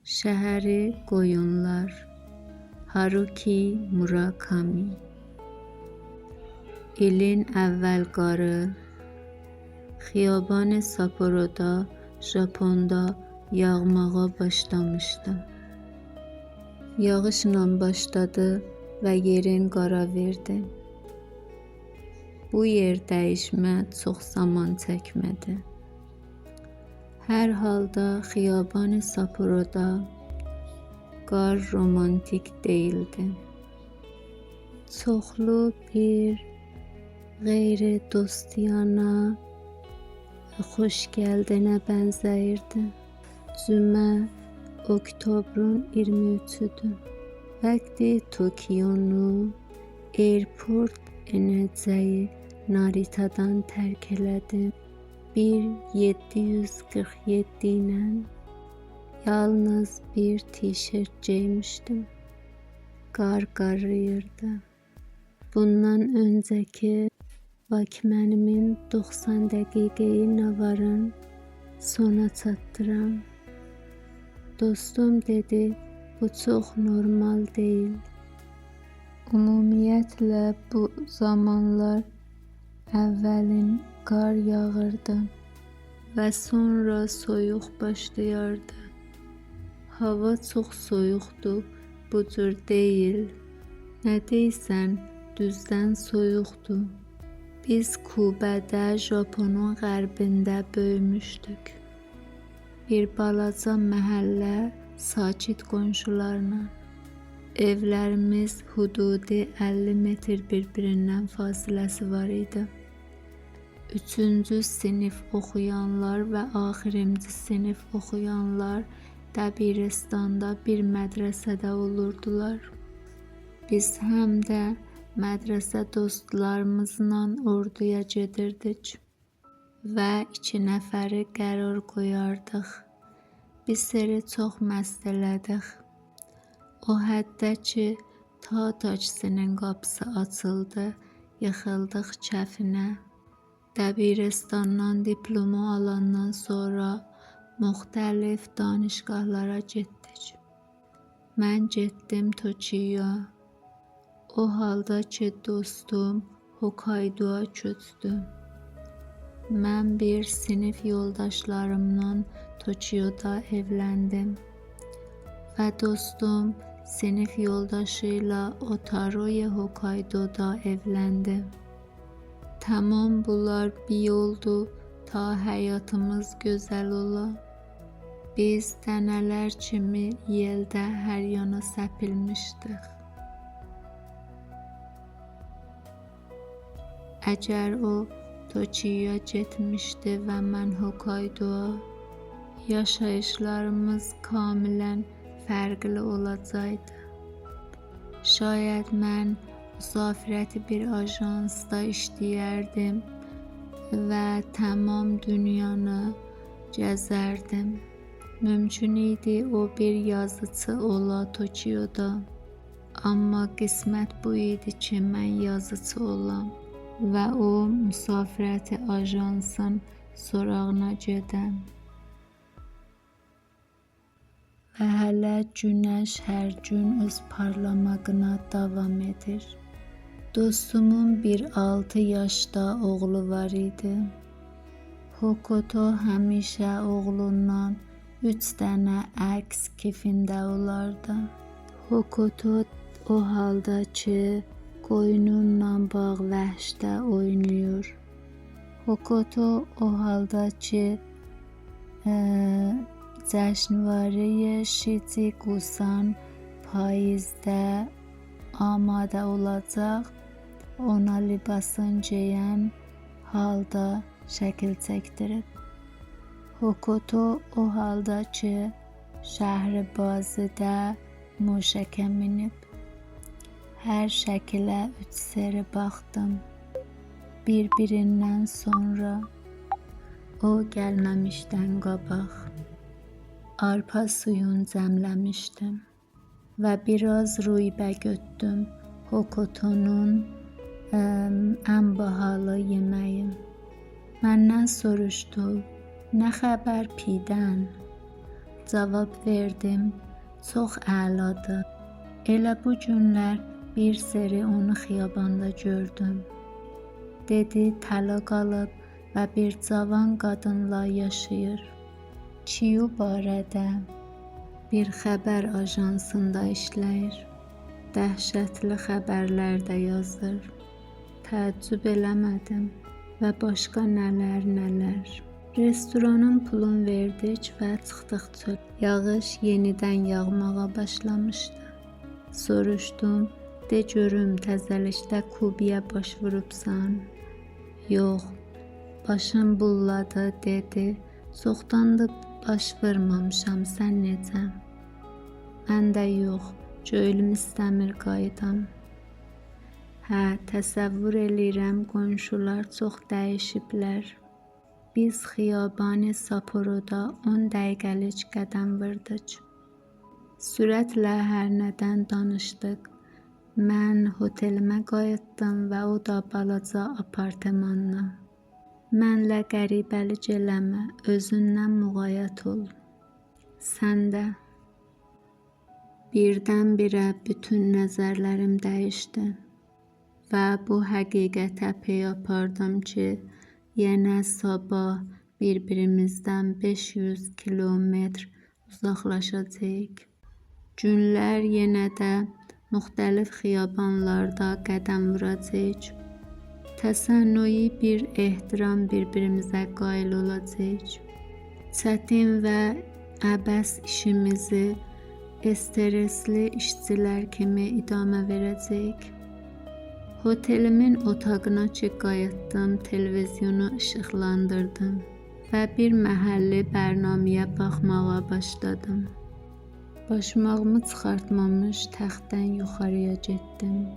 Şəhəri qoyunlar. Haruki Murakami. İlin əvvəl qarı. Xiyaban Sapporoda, Japonda yağmağa başlamışdı. Yağışla başladı və yerin qara verdi. Bu yer dəyişmə çox zaman çəkmədi. Hər halda Xiyaban Sapporoda qar romantik deyildi. Çoxlu bir qeyri-dostiyana xoş gəldinə bənzəyirdi. Cümə oktobrun 23-üdür. Vəqti Tokionu airport enəcəyi Naritadan tərk elədim. 747 ilə yalnız bir tişört geymişdim. Qar qarıyırdı. Bundan öncəki Vakmenimin 90 dəqiqəyi navarın sona çatdıram. Dostum dedi, bu çox normal deyil. Ümumiyyətlə bu zamanlar əvvəlin qar yağırdı və sonra soyuq başlayardı. Hava çox soyuqdur, bu cür deyil. Nə deyirsən, düzdən soyuqdur. Biz Kubədə, Japonun qərbində böyümüşdük. Bir balaca məhəllə, sakit qonşularla. Evlərimiz hududi 50 metr bir-birindən fasiləsi var idi. 3-cü sinif oxuyanlar və axırıncı sinif oxuyanlar Dəbiristanda bir mədrəsədə olurdular. Biz həm də mədrəsə dostlarımızla orduya gedirdik və 2 nəfəri qərar qoyardıq. Bir seri çox məst elədik. O həddə ki, ta taksinin qapısı açıldı, yıxıldıq kəfinə. Dəbiristandan diplomu alandan sonra müxtəlif danışqahlara getdik. Mən getdim Tokyoya. O halda ki, dostum Hokkaidoya köçdü. Mən bir sinif yoldaşlarımla Tokyoda evləndim və dostum sinif yoldaşıyla Otaruya Hokkaidoda evləndi. Tamam bunlar bir yoldu ta həyatımız gözəl ola. Biz dənələr kimi yeldə hər yana səpilmişdik. Əgər o Tokyoya getmişdi və mən Hokkaidoya, yaşayışlarımız kamilən fərqli olacaqdı. Şayad mən müsafirəti bir ajansda işləyərdim və tamam dünyanı gəzərdim. Mümkün idi o bir yazıcı ola Tokyoda. Amma qismət bu idi ki, mən yazıcı olam və o müsafirəti ajansın sorağına gedəm. Və hələ günəş hər gün öz parlamağına davam edir. Dostumun bir 6 yaşda oğlu var idi. Hokoto həmişə oğlundan 3 dənə əks kefində olardı. Hokoto o halda ki, qoyununla bağ vəhşdə oynayır. Hokoto o halda ki, cəşnvarəyə Shichi-Gusan payızda amadə olacaq, ona libasın geyən halda şəkil çəkdirib. Hokoto o halda ki, Şəhrbazıda muşəkə minib. Hər şəkilə 3 seri baxdım. Bir-birindən sonra o gəlməmişdən qabaq arpa suyun cəmləmişdim və biraz ruybə götdüm. Hokotonun ən bahalı yeməyi. Məndən soruşdu, nə xəbər piydən? cavab verdim. Çox əladır. Elə bu günlər bir seri onu xiyabanda gördüm. Dedi təla qalıb və bir cavan qadınla yaşayır. Çiyu barədə bir xəbər ajansında işləyir. Dəhşətli xəbərlər də yazır. Təəccüb eləmədim və başqa nələr. Restoranın pulunu verdik və çıxdıq çöl. Yağış yenidən yağmağa başlamışdı. Soruşdum, de görüm təzəlikdə Kubiyə baş vurubsan? Yox, başım bulladı dedi. Çoxdandır baş vurmamışam, sən necə? Mən də yox, göylüm istəmir qaydam. Hə, təsəvvür eləyirəm, qonşular çox dəyişiblər. Biz Xiyabani Sapporoda 10 dəqiqəlik qədəm vurduk. Sürətlə hər nədən danışdıq. Mən hotelimə qayıtdım və o da balaca apartmanına. Mənlə qəribəlik eləmə, özündən müğayət ol. Sən də. Birdən-birə bütün nəzərlərim dəyişdi və bu həqiqətə pey apardım ki, yenə sabah bir-birimizdən 500 kilometr uzaqlaşacağıq. Günlər yenə də müxtəlif xiyabanlarda qədəm vuracağıq. Təsənnüi bir ehtiram bir-birimizə qail olacağıq. Çətin və əbəs işimizi stresli işçilər kimi idamə verəcəyik. Otelimin otağına ki qayıtdım, televizyonu işıqlandırdım və bir məhəlli bərnaməyə baxmağa başladım. Başmağımı çıxartmamış təxtdən yuxarıya getdim.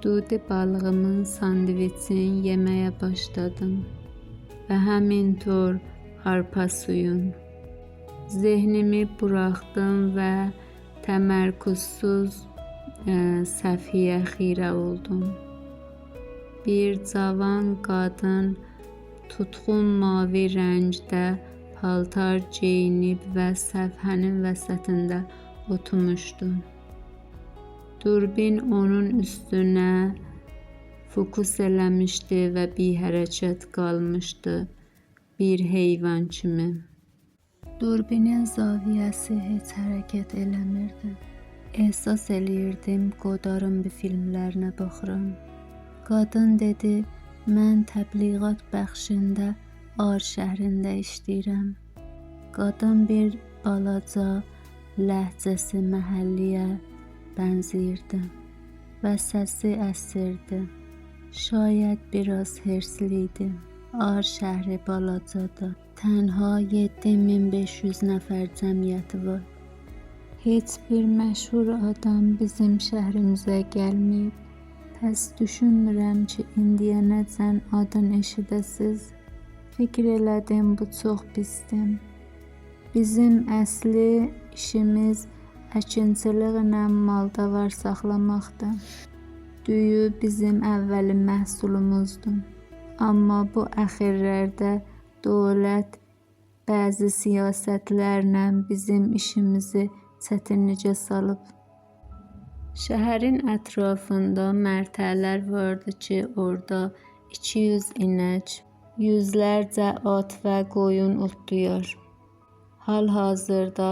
Dudi balığımın sandviçini yeməyə başladım və həmin tor arpa suyun. Zehnimi buraxdım və təmərküzsüz səfiyə xirə oldum. Bir cavan qadın tutqun mavi rəngdə paltar geyinib və səfhənin vəsətində oturmuşdu. Durbin onun üstünə fokus eləmişdi və bir hərəkət qalmışdı, bir heyvan kimi. Durbinin zaviyəsi heç hərəkət eləmirdi. Ehsas eləyirdim, Godard'ın bir filmlərinə baxıram. Qadın dedi, mən təbliğat bəxşində Ar şəhərində işləyirəm. Qadın bir balaca ləhcəsi məhəlliyə bənzəyirdi və səsi əsirdi. Şayət biraz hirsli idi. Ar şəhəri balacadır. Tənha 7500 nəfər cəmiyyəti var. Heç bir məşhur adam bizim şəhrimizə gəlməyib. Pəs düşünmürəm ki, indiyənəcən adın eşidəsiz. Fikir elədim, bu çox pisdir. Bizim əsli işimiz əkinçiliklə maldavar saxlamaqdır. Düyü bizim əvvəli məhsulumuzdur. Amma bu əxirlərdə dövlət bəzi siyasətlərlə bizim işimizi çətinlikə salıb. Şəhərin ətrafında mərtələr vardı ki, orada 200 inək, yüzlərcə at və qoyun otlayır. Hal-hazırda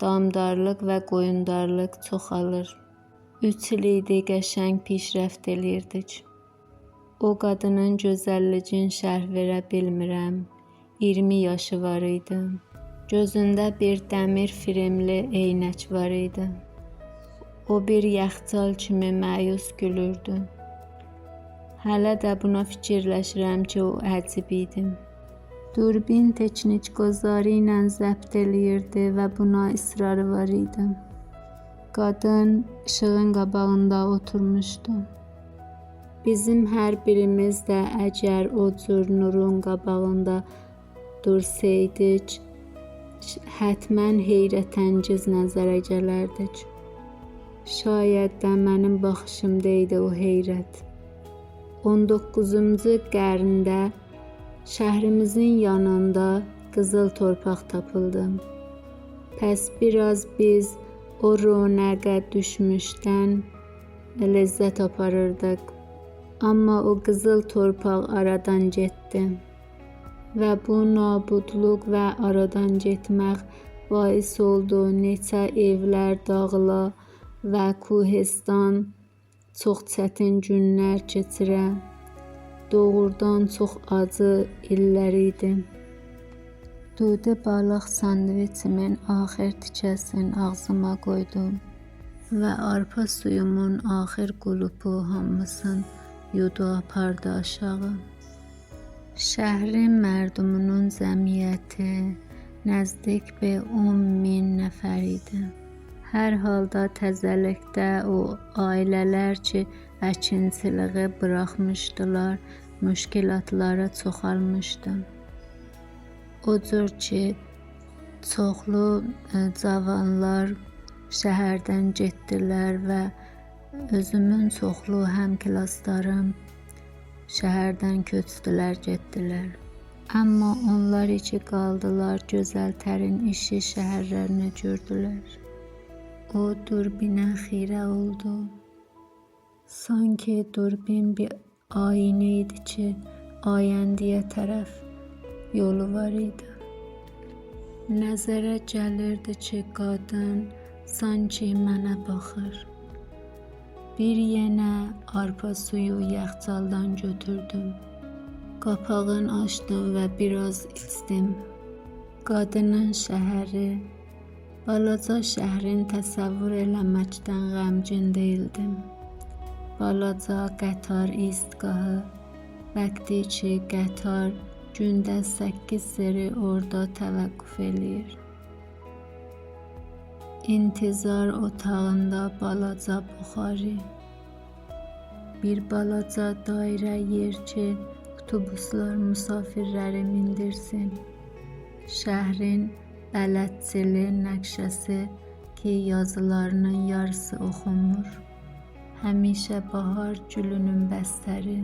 damdarlıq və qoyundarlıq çoxalır. 3 il idi qəşəng pişrəft eləyirdik. O qadının gözəlliyin şərh verə bilmirəm. 20 yaşı var idi. Gözündə bir dəmir firmli eynək var idi. O bir yaxçal kimi məyus gülürdü. Hələ də buna fikirləşirəm ki, o əcib idi. Durbin teknik qozarı ilə zəbt eləyirdi və buna israrı var idi. Qadın işığın qabağında oturmuşdu. Bizim hər birimiz də əgər o cür nurun qabağında dursaydık, hətmən heyrətəngiz nəzərə gələrdik. Şayət də mənim baxışımda idi o heyrət. 19-cu qarnda şəhrimizin yanında qızıl torpaq tapıldı. Pes biraz biz o ronağa düşmüşten lezzet aparırdık. Amma o qızıl torpaq aradan getdi və bu nabudluq və aradan getmək bais oldu neçə evlər dağıla və Kohistan çox çətin günlər keçirə. Doğrudan çox acı illər idi. Dudu balıq sandviçimin axır tikəsini ağzıma qoydum və arpa suyumun axır qulupu hamısını yudu apardı aşağı. Şəhrin mərdumunun cəmiyyəti nəzdik be 10.000 nəfər idi. Hər halda təzəlikdə o ailələr ki, əkinçiliği buraxmışdılar, müşkilatlara çoxalmışdı. O cür ki, çoxlu cavanlar şəhərdən getdilər və özümün çoxlu həmklasslarım şəhərdən köçdülər, getdilər. Amma onlar iki qaldılar, gözəl tərin işi şəhərlərini gördülər. O durbinə xirə oldu. Sanki durbin bir ayna idi ki, ayəndiyə tərəf yolu var idi. Nəzərə gəlirdi ki, qadın sanki mənə baxır. Bir yenə arpa suyu yaxçaldan götürdüm. Qapağını açdım və biraz içdim. Qadının şəhəri, balaca şəhrin təsəvvür eləməkdən qəmgin deyildim. Balaca qatar istgahı, vaxtı ki, qatar gündə 8 seri orada təvəqqüf eləyir. İntizar otağında balaca buxarı, bir balaca dairə yer ki, avtobuslar müsafirləri mindirsin. Şəhrin bələdçili nəqşəsi ki, yazılarının yarısı oxunmur. Həmişə bahar gülünün bəstəri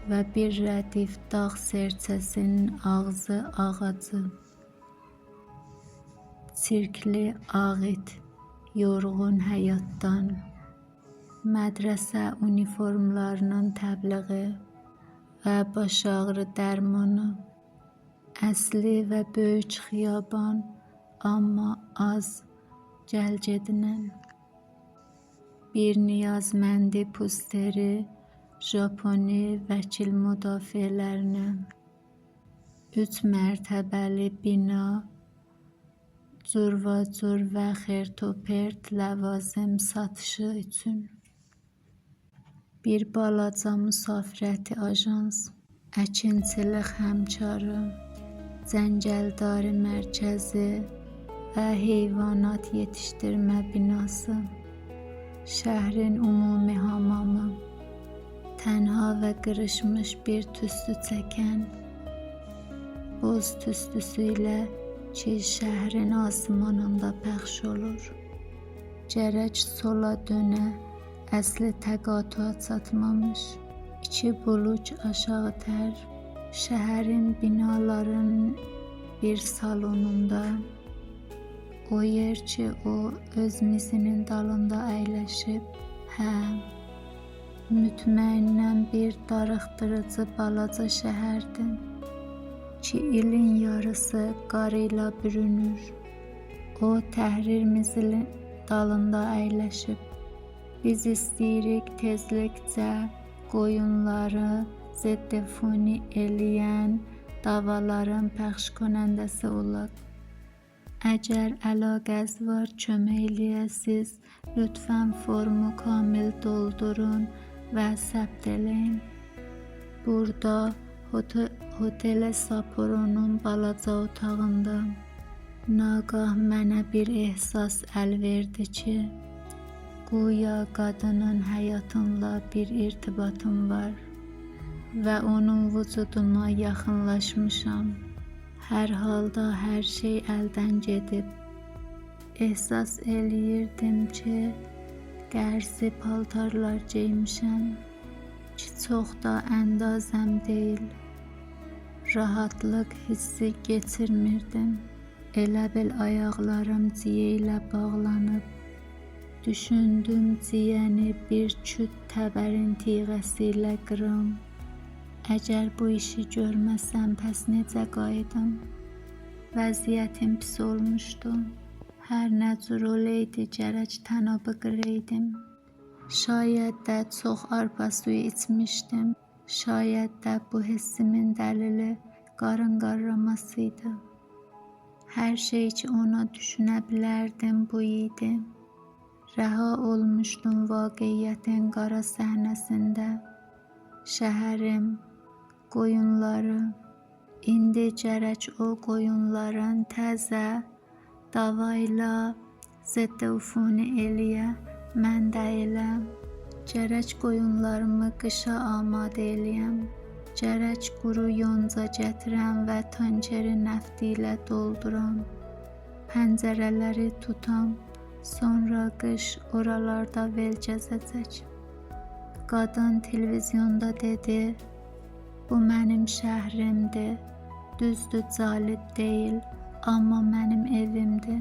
və bir rədif dağ serçəsinin ağzı ağacı. Çirkli ağıt, yorğun həyatdan, mədrəsə uniformlarının təbliği və baş ağrı dərmanı, əsli və böyük xiyaban, amma az gəlgedinən. Bir niyazməndi posteri, Japoni vəkil müdafiələrinə, 3 mərtəbəli bina, cürvacür və xırtopert ləvazım satışı üçün. Bir balaca müsafirəti ajans, əkinçilik həmkarı, cəngəldarı mərkəzi və heyvanat yetişdirmə binası, şəhrin ümumi hamamı, tənha və qırışmış bir tüstü çəkən, boz tüstüsü ilə ki, şəhrin asmanında pəxş olur. Gərək sola dönə, əsli təqatıya çatmamış, 2 buluc aşağı tər, şəhərin binalarının bir salonunda, o yer ki, o öz mizinin dalında əyləşib, mütməinnən bir darıxdırıcı balaca şəhərdir ki, ilin yarısı qar ilə bürünür. O Təhrir mizinin dalında əyləşib. Biz istəyirik tezlikcə qoyunları zəddəfuni eləyən davaların pəxş konəndəsi olaq. Əgər əlaqəz var, kömək eləyəsiz, lütfən formu kamil doldurun və səbt eləyin. Burada Hotel Saporo'nun balaca otağında nagah mənə bir ehsas əl verdi ki, güya qadının həyatımla bir irtibatım var və onun vücuduna yaxınlaşmışam. Hər halda hər şey əldən gedib. Ehsas eləyirdim ki, qərzi paltarlar geymişəm ki, çox da əndazəm deyil. Rahatlıq hissi geçirmirdim. Elə bil ayaqlarım ciyə ilə bağlanıb. Düşündüm ciyəni bir küt təbərin tiğəsi ilə qırım. Əgər bu işi görməsəm, pəs necə qayıdım? Vəziyyətim pis olmuşdu. Hər nə cür oleydi, gərək tənabı qıraydım. Şayət də çox arpa suyu içmişdim. Şayət də bu hissimin dəlili qarın qarramasıydı. Hər şey ki ona düşünə bilərdim bu idi. Rəha olmuşdum vaqiyyətin qara səhnəsində. Şəhərim, qoyunları, indi gərək o qoyunların təzə davayla ziddi ufuni eləyə, mən də elə. Gərək qoyunlarımı qışa amadə eləyəm. Gərək quru yonca gətirəm və tankeri nəfti ilə dolduram. Pəncərələri tutam, sonra qış oralarda vel gəzəcək. Qadın televizyonda dedi, bu mənim şəhrimdir, düzdür calib deyil, amma mənim evimdir.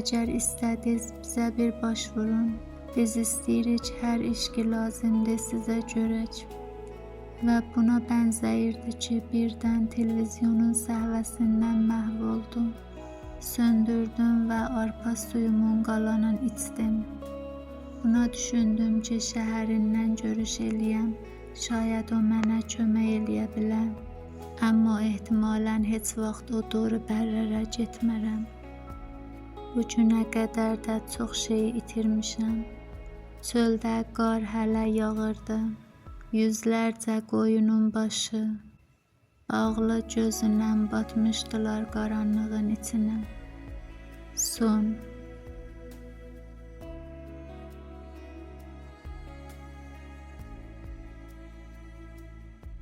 Əgər istədiniz bizə bir baş vurun, biz istəyirik hər iş ki lazımdır sizə görək. Və buna bənzəyirdi ki birdən televizyonun səhvəsindən məhv oldum. Söndürdüm və arpa suyumun qalanını içdim. Buna düşündüm ki şəhərindən görüş eləyəm, şayad o mənə kömək eləyə bilər. Amma ehtimalən heç vaxt o doğru bərrərə getmərəm. Bu günə qədər də çox şey itirmişəm. Çöldə qar hələ yağırdı. Yüzlərcə qoyunun başı, bağlı gözündən batmışdılar qaranlığın içinə. Son.